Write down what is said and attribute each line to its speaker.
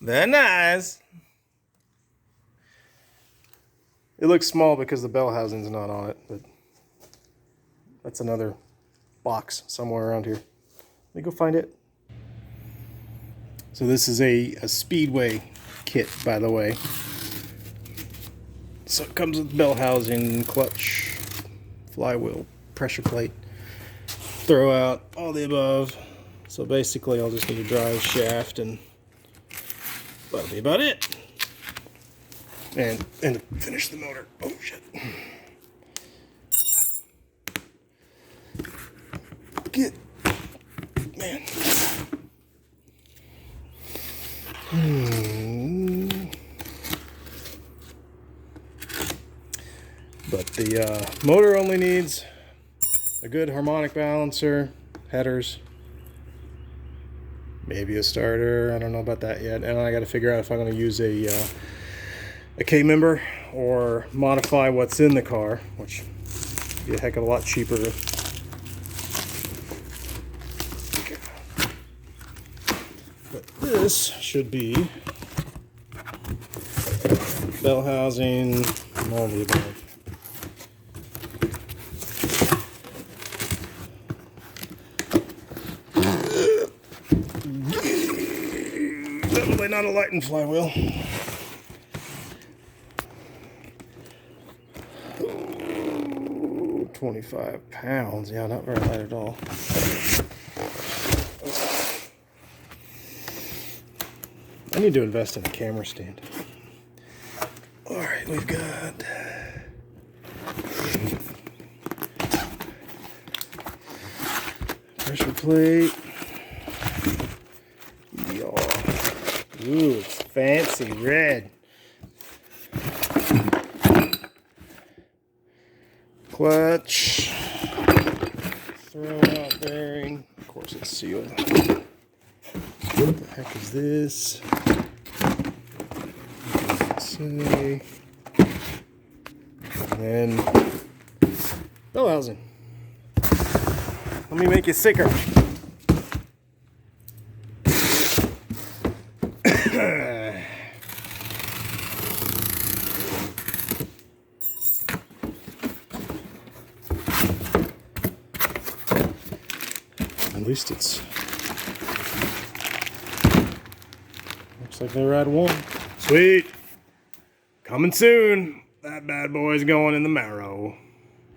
Speaker 1: Very nice. It looks small because the bell housing's not on it, but that's another box somewhere around here. Let me go find it. So this is a Speedway kit, by the way. So it comes with bell housing, clutch, flywheel, pressure plate, throw out, all the above. So basically I'll just need a drive shaft and that'll be about it. And finish the motor. Oh shit. Get, man. But the motor only needs a good harmonic balancer, headers, maybe a starter. I don't know about that yet. And I got to figure out if I'm going to use a K-member or modify what's in the car, which would be a heck of a lot cheaper. But this should be bell housing, all the above. Definitely not a lighting flywheel. 25 pounds. Yeah, not very light at all. I need to invest in a camera stand. Alright, we've got pressure plate. Ooh, it's fancy red. Clutch. Throw out bearing. Of course it's sealed. What the heck is this? Say. And then bell housing. Let me make you sicker. At least it's looks like they were at one. Sweet. Coming soon. That bad boy's going in the marrow.